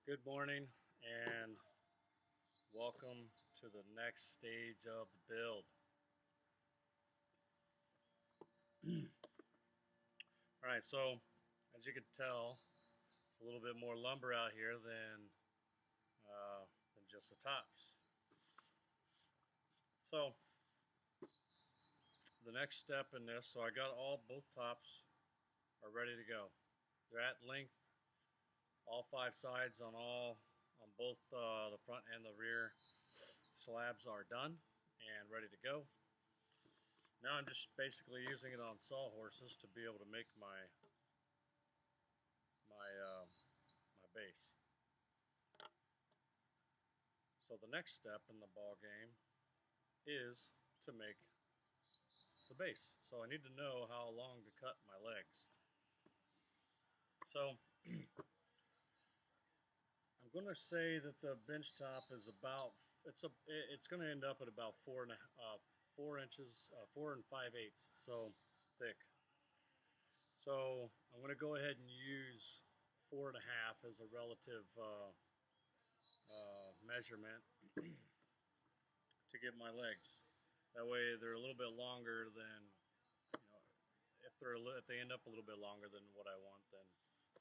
Good morning and welcome to the next stage of the build. Alright, so as you can tell, it's a little bit more lumber out here than just the tops. So the next step in this, so I got both tops are ready to go. They're at length, all 5 sides on both the front and the rear slabs are done and ready to go. Now I'm just basically using it on sawhorses to be able to make my base. So the next step in the ball game is to make the base. So I need to know how long to cut my legs. So I'm going to say that the bench top is about it's going to end up at about 4 inches, 4 5/8, so thick. So I'm going to go ahead and use 4 1/2 as a relative measurement to get my legs. That way they're a little bit longer than, if they end up a little bit longer than what I want, then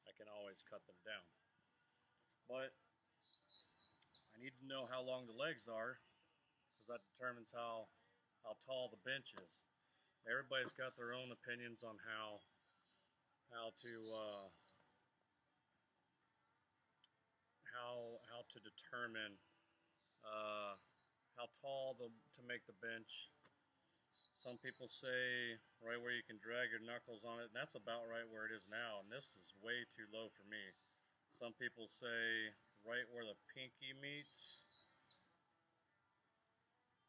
I can always cut them down. But I need to know how long the legs are, because that determines how tall the bench is. Everybody's got their own opinions on how to determine how tall to make the bench. Some people say right where you can drag your knuckles on it, and that's about right where it is now, and this is way too low for me. Some people say right where the pinky meets,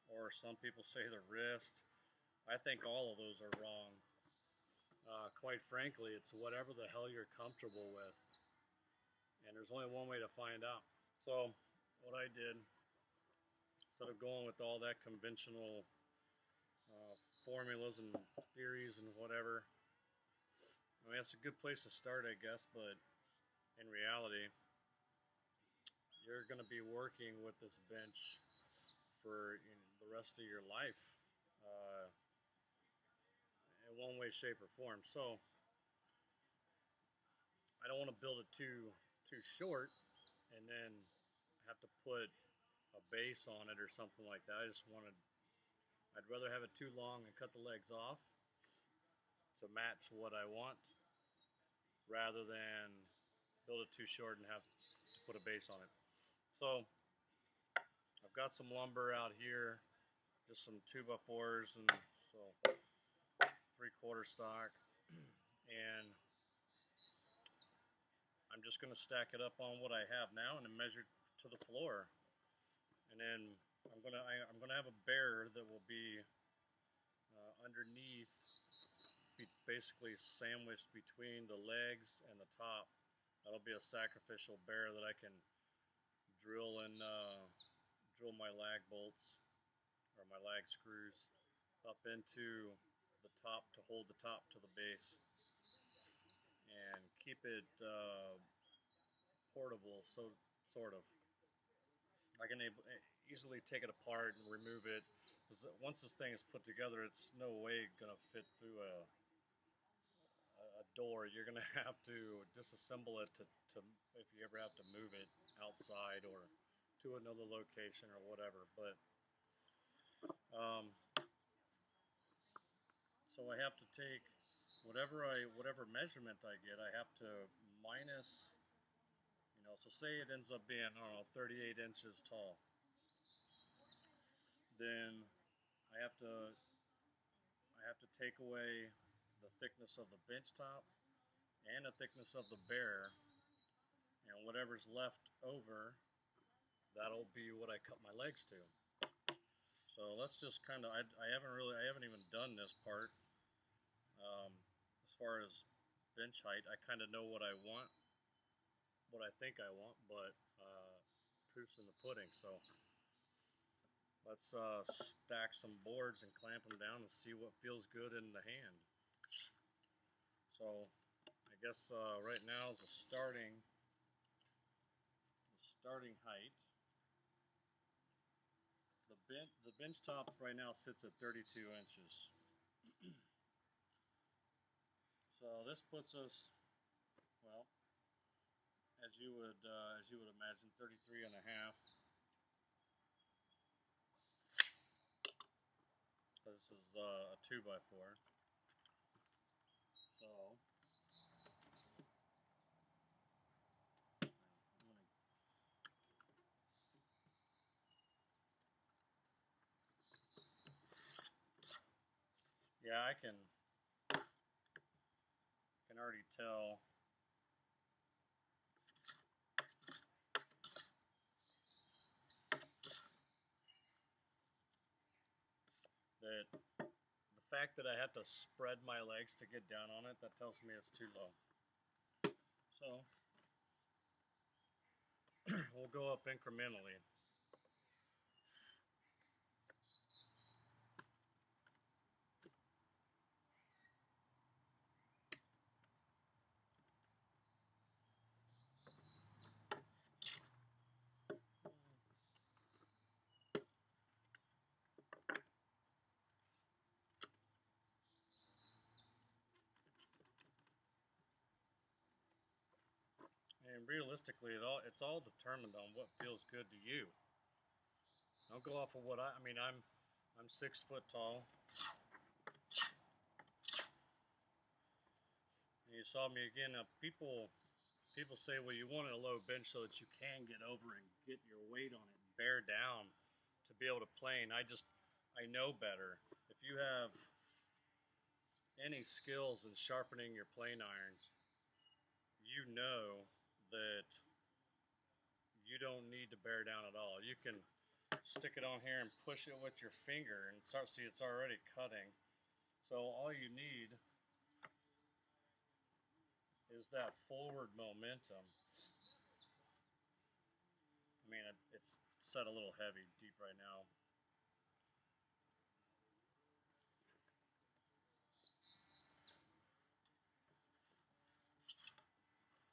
or some people say the wrist. I think all of those are wrong. Quite frankly, it's whatever the hell you're comfortable with, and there's only one way to find out. So what I did, instead of going with all that conventional formulas and theories and whatever, I mean, that's a good place to start, I guess, but in reality, you're going to be working with this bench for the rest of your life, in one way, shape, or form. So I don't want to build it too short and then have to put a base on it or something like that. I'd rather have it too long and cut the legs off to match what I want, rather than build it too short and have to put a base on it. So I've got some lumber out here, just some 2x4s, and so 3/4 stock, and I'm just going to stack it up on what I have now and then measure to the floor. And then I'm gonna have a bear that will be underneath, basically sandwiched between the legs and the top. That'll be a sacrificial bear that I can drill my lag bolts or my lag screws up into the top to hold the top to the base and keep it portable, so sort of. I can easily take it apart and remove it, because once this thing is put together, it's no way going to fit through a door. You're going to have to disassemble it to if you ever have to move it outside or to another location or whatever. But so I have to take whatever measurement I get, I have to minus, so say it ends up being, I don't know, 38 inches tall. Then I have to take away the thickness of the bench top and the thickness of the bear, and whatever's left over, that'll be what I cut my legs to. So let's just kind of, I haven't even done this part. As far as bench height, I kind of know what I want, what I think I want, but proof's in the pudding. So let's stack some boards and clamp them down and see what feels good in the hand. So I guess right now is the starting height. The bench top right now sits at 32 inches. So this puts us, well, as you would imagine, 33 and a half. This is a 2x4. So yeah, I can already tell that the fact that I have to spread my legs to get down on it, that tells me it's too low. So we'll go up incrementally. And realistically, it's all determined on what feels good to you. Don't go off of what I mean. I'm 6 foot tall. And you saw me again. Now people say, well, you want a low bench so that you can get over and get your weight on it and bear down to be able to plane. I know better. If you have any skills in sharpening your plane irons, you know that you don't need to bear down at all. You can stick it on here and push it with your finger and see it's already cutting. So all you need is that forward momentum. I mean, it's set a little heavy deep right now.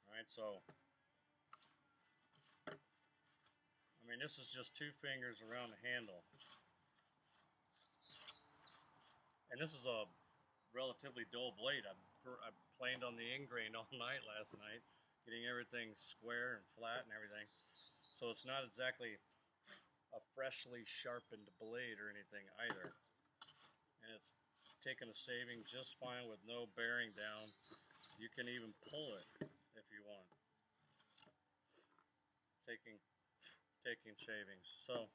All right, so I mean, this is just 2 fingers around the handle. And this is a relatively dull blade. I planed on the ingrain all night last night, getting everything square and flat and everything. So it's not exactly a freshly sharpened blade or anything either. And it's taking a saving just fine with no bearing down. You can even pull it if you want. Taking shavings. So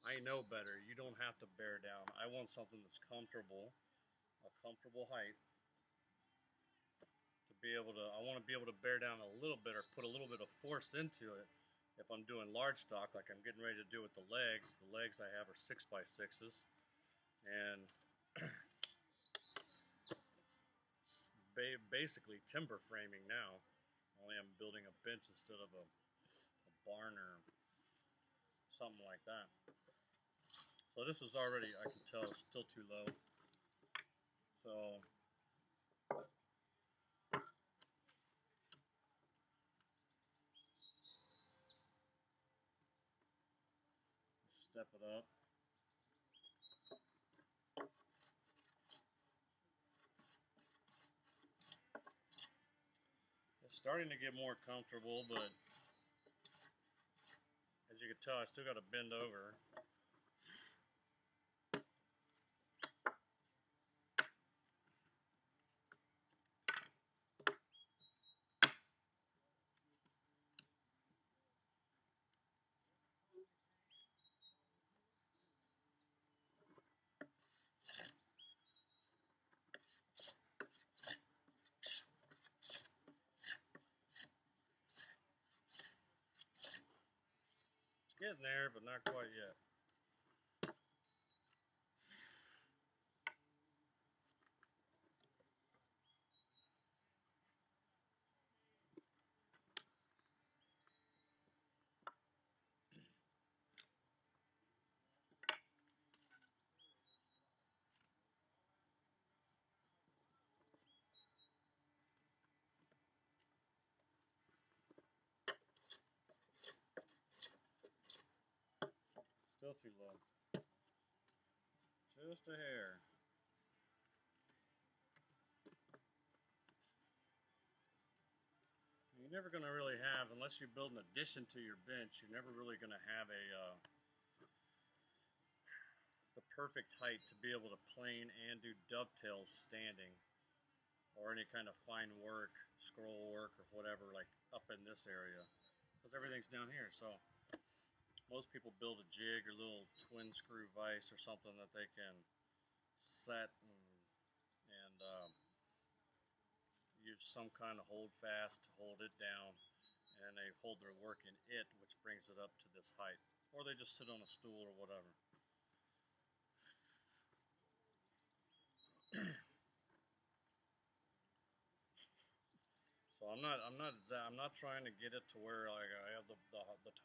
I know better. You don't have to bear down. I want something that's comfortable, a comfortable height. To be able to, I want to be able to bear down a little bit or put a little bit of force into it. If I'm doing large stock, like I'm getting ready to do with the legs I have are 6x6s, and it's basically timber framing now. Only I'm building a bench instead of a barn or something like that. So this is already, I can tell, it's still too low. So step it up. It's starting to get more comfortable, but as you can tell, I still got to bend over. It's getting there, but not quite yet. Still too low. Just a hair. You're never going to really have, unless you build an addition to your bench, you're never really going to have the perfect height to be able to plane and do dovetails standing, or any kind of fine work, scroll work, or whatever, like up in this area, because everything's down here. So most people build a jig or little twin screw vise or something that they can set and use some kind of hold fast to hold it down, and they hold their work in it, which brings it up to this height, or they just sit on a stool or whatever. So I'm not trying to get it to where like I have the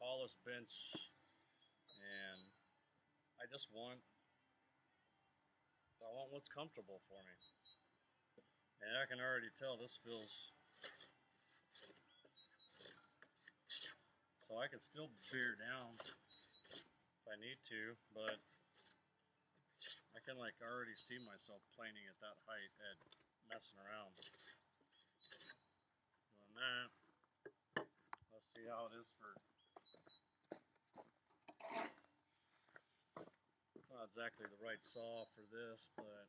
tallest bench, and I want what's comfortable for me. And I can already tell this feels, so I can still bear down if I need to, but I can like already see myself planing at that height and messing around doing that. Let's see how it is for, it's not exactly the right saw for this, but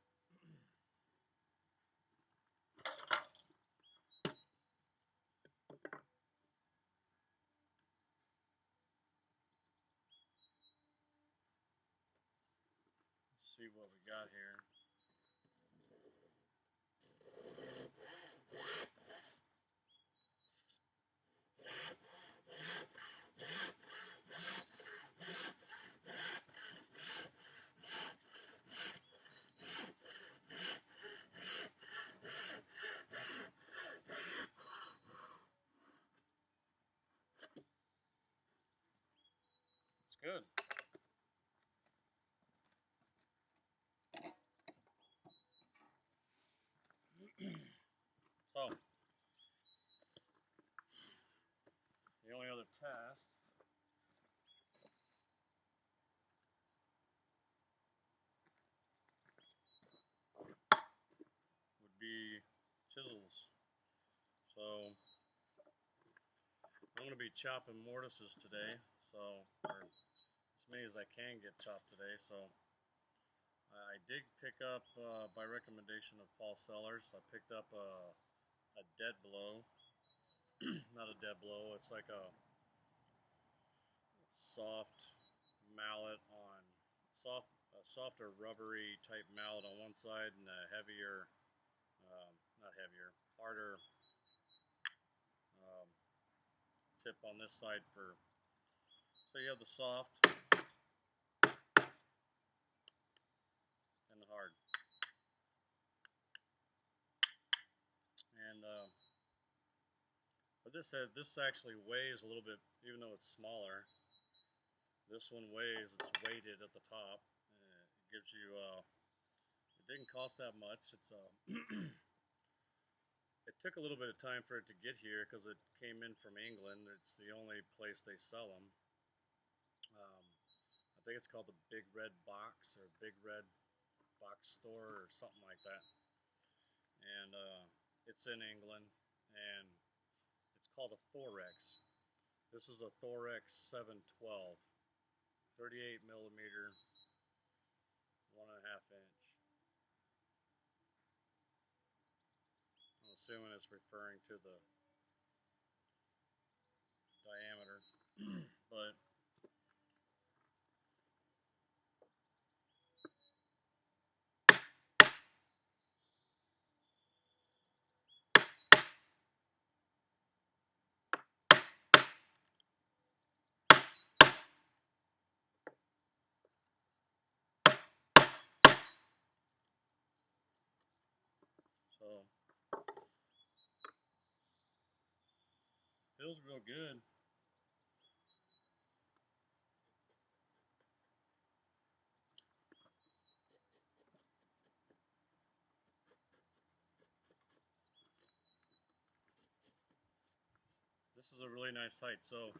let's see what we got here. It's good. So, the only other test would be chisels. So, I'm going to be chopping mortises today, so, or as many as I can get chopped today. So, I did pick up, by recommendation of Paul Sellers, I picked up a dead blow. Not a dead blow, it's like a soft mallet on, softer rubbery type mallet on one side, and a heavier, not heavier, harder um, tip on this side for, so you have the soft and the hard. And but this actually weighs a little bit, even though it's smaller. This one weighs, it's weighted at the top. It gives you, it didn't cost that much. It's it took a little bit of time for it to get here because it came in from England. It's the only place they sell them. I think it's called the Big Red Box or Big Red Box Store or something like that. And it's in England, and it's called a Thorex. This is a Thorex 712, 38 millimeter, 1.5 inch. I'm assuming it's referring to the diameter, but so feels real good. This is a really nice height. So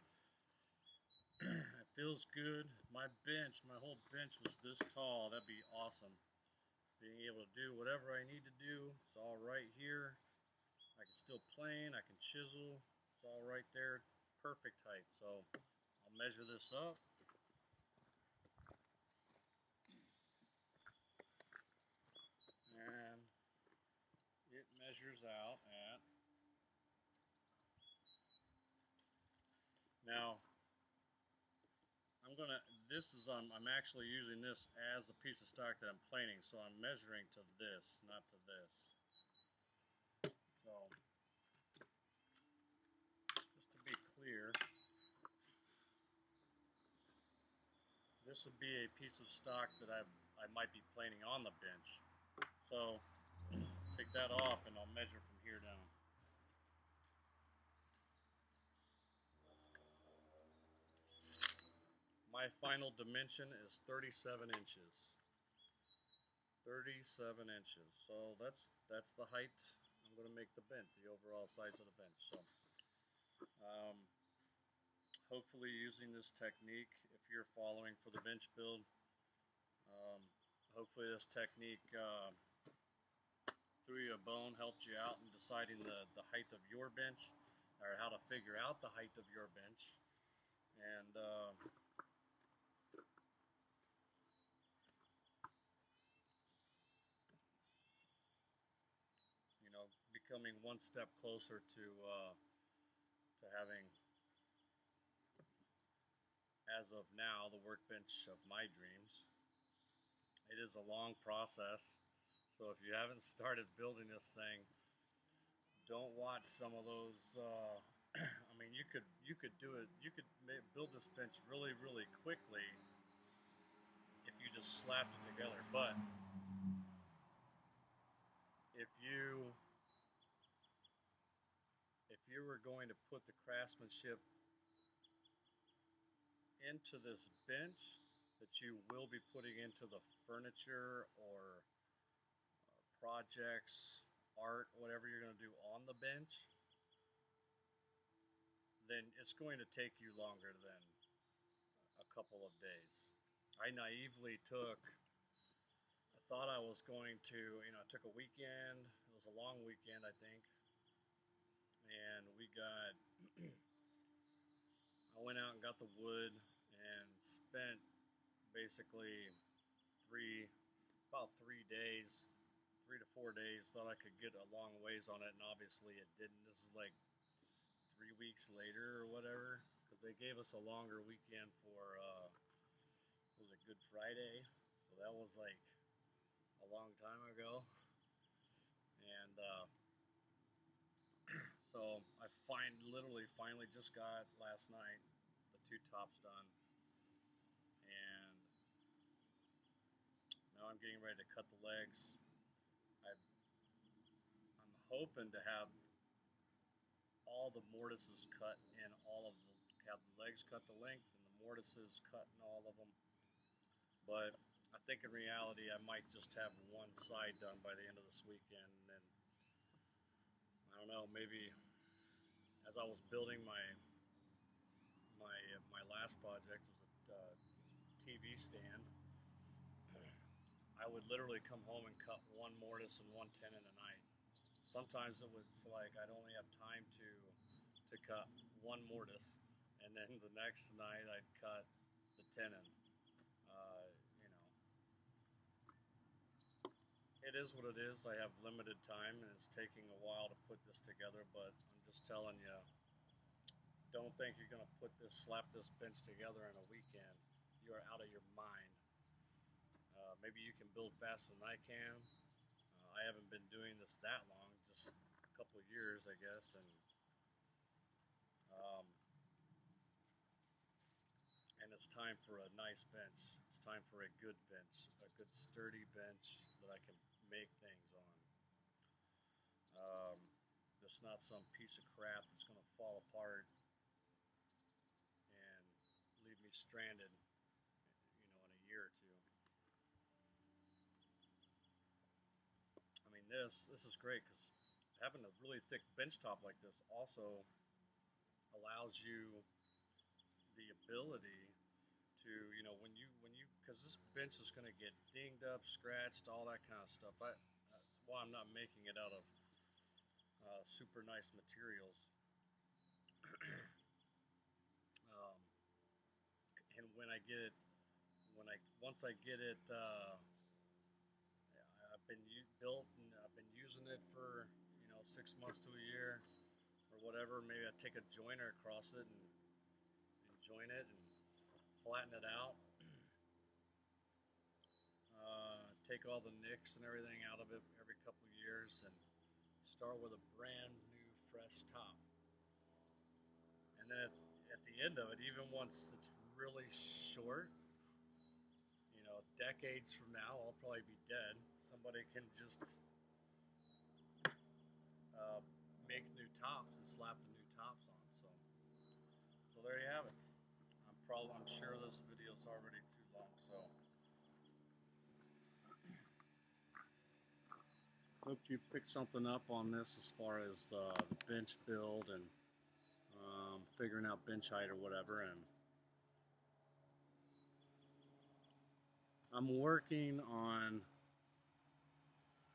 feels good. My whole bench was this tall. That'd be awesome. Being able to do whatever I need to do. It's all right here. I can still plane. I can chisel. It's all right there. Perfect height. So I'll measure this up. And it measures out at, now I'm actually using this as a piece of stock that I'm planing, so I'm measuring to this, not to this. So, just to be clear, this would be a piece of stock that I might be planing on the bench. So, take that off and I'll measure from here down. My final dimension is 37 inches. 37 inches. So that's the height I'm going to make the bench, the overall size of the bench. So hopefully using this technique, if you're following for the bench build, hopefully this technique threw you a bone, helped you out in deciding the height of your bench, or how to figure out the height of your bench. And you know, becoming one step closer to having, as of now, the workbench of my dreams. It is a long process, so if you haven't started building this thing, don't watch some of those. I mean, you could do it. You could build this bench really quickly if you just slapped it together. But if you were going to put the craftsmanship into this bench that you will be putting into the furniture or projects, art, whatever you're going to do on the bench, then it's going to take you longer than a couple of days. I naively I thought I was going to, I took a weekend. It was a long weekend, I think. And I went out and got the wood and spent basically about 3 days, 3 to 4 days. Thought I could get a long ways on it, and obviously it didn't. This is like 3 weeks later or whatever, because they gave us a longer weekend for, was it Good Friday? So that was like a long time ago. And so I literally finally just got last night the 2 tops done, and now I'm getting ready to cut the legs. I'm hoping to have all the mortises cut and have the legs cut to length and the mortises cut in all of them. But I think in reality I might just have one side done by the end of this weekend, and then I don't know, maybe as I was building my last project, was a TV stand. I would literally come home and cut one mortise and one tenon a night. Sometimes it was like I'd only have time to cut one mortise, and then the next night I'd cut the tenon. You know, it is what it is. I have limited time, and it's taking a while to put this together. But I'm just telling you, don't think you're going to slap this bench together in a weekend. You are out of your mind. Maybe you can build faster than I can. I haven't been doing this that long, just a couple of years, I guess, and it's time for a nice bench. It's time for a good bench, a good sturdy bench that I can make things on. That's not some piece of crap that's going to fall apart and leave me stranded, in a year or two. I mean, this is great because having a really thick bench top like this also allows you the ability to, you know, because this bench is going to get dinged up, scratched, all that kind of stuff. That's why I'm not making it out of super nice materials. um, and when I get it, once I get it, I've been built and I've been using it for 6 months to a year or whatever. Maybe I take a joiner across it and join it and flatten it out. Take all the nicks and everything out of it every couple of years and start with a brand new fresh top. And then at the end of it, even once it's really short, decades from now, I'll probably be dead. Somebody can just make new tops and slap the new tops on. So there you have it. I'm sure this video is already too long. So hope you picked something up on this as far as the bench build and figuring out bench height or whatever. And I'm working on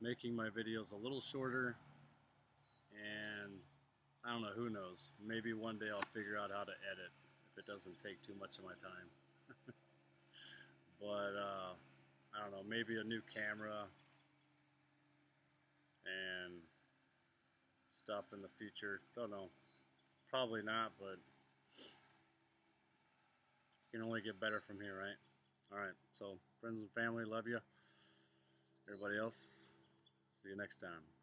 making my videos a little shorter, and I don't know, who knows, maybe one day I'll figure out how to edit if it doesn't take too much of my time. But I don't know, maybe a new camera and stuff in the future. Don't know, probably not, but you can only get better from here, right? Alright, so friends and family, love you. Everybody else, see you next time.